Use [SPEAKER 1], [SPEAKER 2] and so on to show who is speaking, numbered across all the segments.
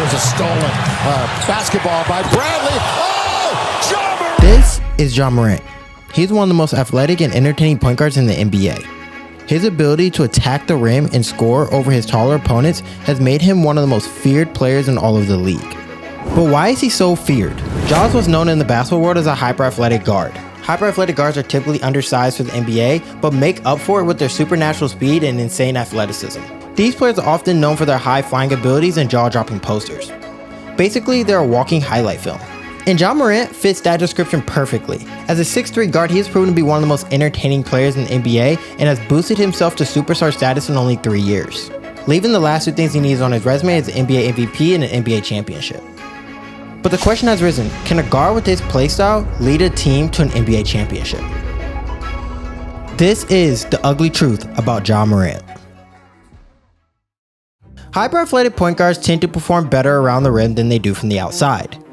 [SPEAKER 1] there's a stolen basketball by Bradley. Oh, Ja Morant!
[SPEAKER 2] This is Ja Morant. He's one of the most athletic and entertaining point guards in the NBA. His ability to attack the rim and score over his taller opponents has made him one of the most feared players in all of the league. But why is he so feared? Ja was known in the basketball world as a hyper-athletic guard. Hyper-athletic guards are typically undersized for the NBA, but make up for it with their supernatural speed and insane athleticism. These players are often known for their high-flying abilities and jaw-dropping posters. Basically, they're a walking highlight film. And Ja Morant fits that description perfectly. As a 6'3" guard, he has proven to be one of the most entertaining players in the NBA and has boosted himself to superstar status in only 3 years, leaving the last two things he needs on his resume as an NBA MVP and an NBA championship. But the question has risen, can a guard with his playstyle lead a team to an NBA championship? This is the ugly truth about Ja Morant. Hyper-athletic point guards tend to perform better around the rim than they do from the outside.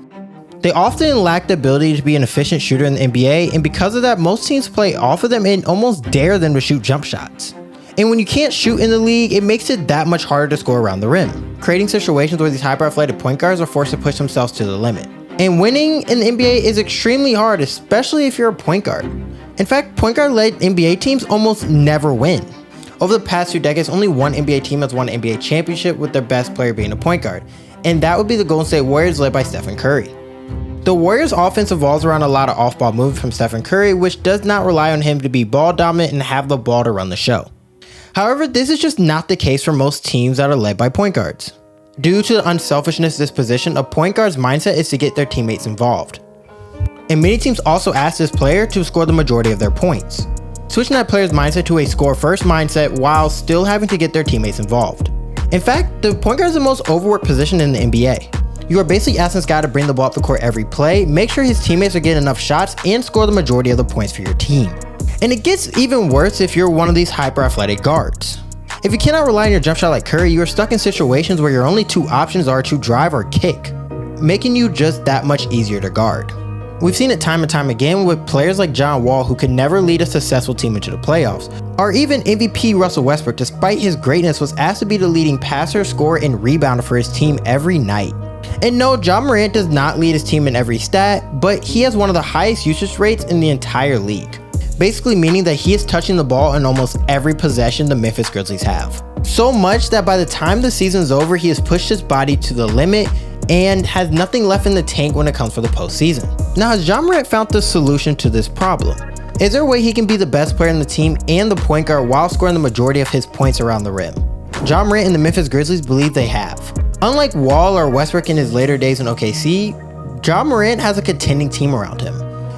[SPEAKER 2] They often lack the ability to be an efficient shooter in the NBA, and because of that, most teams play off of them and almost dare them to shoot jump shots. And when you can't shoot in the league, it makes it that much harder to score around the rim, creating situations where these hyper-athletic point guards are forced to push themselves to the limit. And winning in the NBA is extremely hard, especially if you're a point guard. In fact, point guard-led NBA teams almost never win. Over the past 2 decades, only one NBA team has won an NBA championship with their best player being a point guard, and that would be the Golden State Warriors led by Stephen Curry. The Warriors' offense revolves around a lot of off-ball movement from Stephen Curry, which does not rely on him to be ball dominant and have the ball to run the show. However, this is just not the case for most teams that are led by point guards. Due to the unselfishness of this position, a point guard's mindset is to get their teammates involved. And many teams also ask this player to score the majority of their points, switching that player's mindset to a score-first mindset while still having to get their teammates involved. In fact, the point guard is the most overworked position in the NBA. You are basically asking this guy to bring the ball up the court every play, make sure his teammates are getting enough shots, and score the majority of the points for your team. And it gets even worse if you're one of these hyper-athletic guards. If you cannot rely on your jump shot like Curry, you are stuck in situations where your only 2 options are to drive or kick, making you just that much easier to guard. We've seen it time and time again with players like John Wall, who could never lead a successful team into the playoffs, or even MVP Russell Westbrook, despite his greatness, was asked to be the leading passer, scorer, and rebounder for his team every night. And no, Ja Morant does not lead his team in every stat, but he has one of the highest usage rates in the entire league, basically meaning that he is touching the ball in almost every possession the Memphis Grizzlies have. So much that by the time the season is over, he has pushed his body to the limit and has nothing left in the tank when it comes for the postseason. Now, has Ja Morant found the solution to this problem? Is there a way he can be the best player in the team and the point guard while scoring the majority of his points around the rim? Ja Morant and the Memphis Grizzlies believe they have. Unlike Wall or Westbrook in his later days in OKC, Ja Morant has a contending team around him,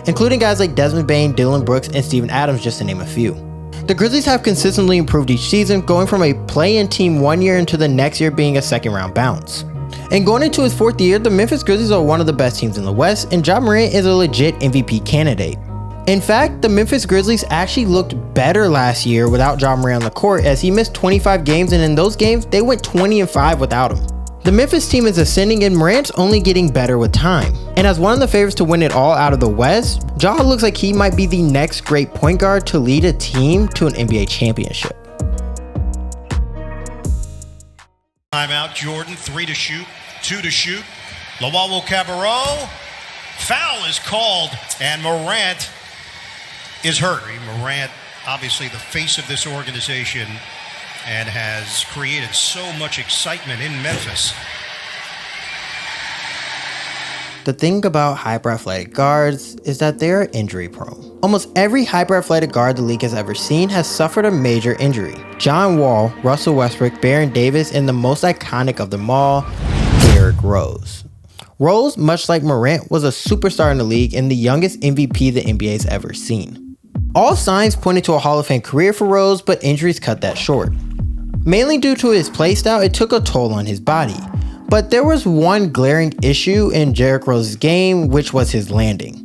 [SPEAKER 2] including guys like Desmond Bane, Dillon Brooks, and Steven Adams, just to name a few. The Grizzlies have consistently improved each season, going from a play-in team one year into the next year being a second-round bounce. And going into his 4th year, the Memphis Grizzlies are one of the best teams in the West, and Ja Morant is a legit MVP candidate. In fact, the Memphis Grizzlies actually looked better last year without Ja Morant on the court, as he missed 25 games, and in those games, they went 20-5 without him. The Memphis team is ascending, and Morant's only getting better with time. And as one of the favorites to win it all out of the West, Ja looks like he might be the next great point guard to lead a team to an NBA championship.
[SPEAKER 3] Timeout, Jordan, 3 to shoot, 2 to shoot. Lawalo Cabarro, foul is called, and Morant is hurt. Morant, obviously the face of this organization, and has created so much excitement in Memphis.
[SPEAKER 2] The thing about hyper-athletic guards is that they are injury prone. Almost every hyper-athletic guard the league has ever seen has suffered a major injury. John Wall, Russell Westbrook, Baron Davis, and the most iconic of them all, Derrick Rose. Rose, much like Morant, was a superstar in the league and the youngest MVP the NBA's ever seen. All signs pointed to a Hall of Fame career for Rose, but injuries cut that short. Mainly due to his playstyle, it took a toll on his body. But there was one glaring issue in Derrick Rose's game, which was his landing.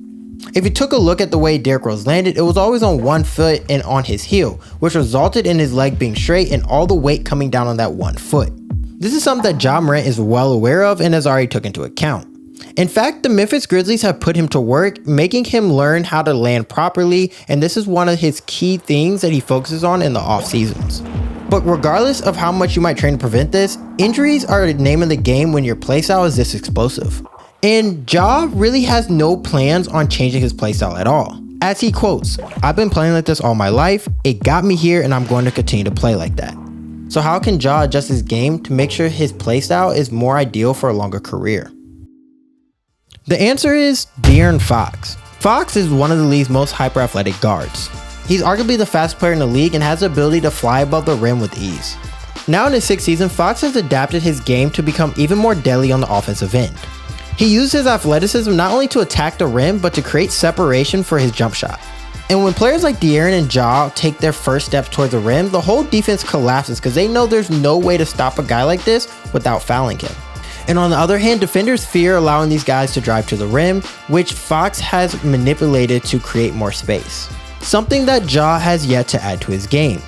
[SPEAKER 2] If you took a look at the way Derrick Rose landed, it was always on one foot and on his heel, which resulted in his leg being straight and all the weight coming down on that one foot. This is something that Ja Morant is well aware of and has already took into account. In fact, the Memphis Grizzlies have put him to work, making him learn how to land properly, and this is one of his key things that he focuses on in the off seasons. But regardless of how much you might train to prevent this, injuries are the name of the game when your playstyle is this explosive. And Ja really has no plans on changing his playstyle at all. As he quotes, "I've been playing like this all my life, it got me here and I'm going to continue to play like that." So how can Ja adjust his game to make sure his playstyle is more ideal for a longer career? The answer is De'Aaron Fox. Fox is one of the league's most hyper-athletic guards. He's arguably the fastest player in the league and has the ability to fly above the rim with ease. Now in his 6th season, Fox has adapted his game to become even more deadly on the offensive end. He uses his athleticism not only to attack the rim, but to create separation for his jump shot. And when players like De'Aaron and Ja take their first steps towards the rim, the whole defense collapses because they know there's no way to stop a guy like this without fouling him. And on the other hand, defenders fear allowing these guys to drive to the rim, which Fox has manipulated to create more space. Something that Ja has yet to add to his game.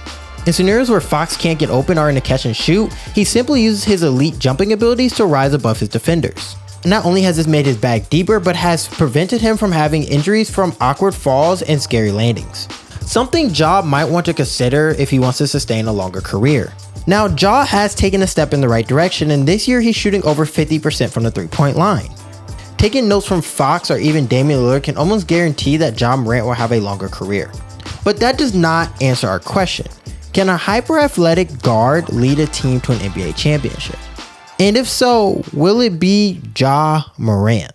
[SPEAKER 2] In scenarios where Fox can't get open or in a catch and shoot, he simply uses his elite jumping abilities to rise above his defenders. Not only has this made his bag deeper, but has prevented him from having injuries from awkward falls and scary landings. Something Ja might want to consider if he wants to sustain a longer career. Now, Ja has taken a step in the right direction, and this year he's shooting over 50% from the 3-point line. Taking notes from Fox or even Damian Lillard can almost guarantee that Ja Morant will have a longer career. But that does not answer our question. Can a hyper-athletic guard lead a team to an NBA championship? And if so, will it be Ja Morant?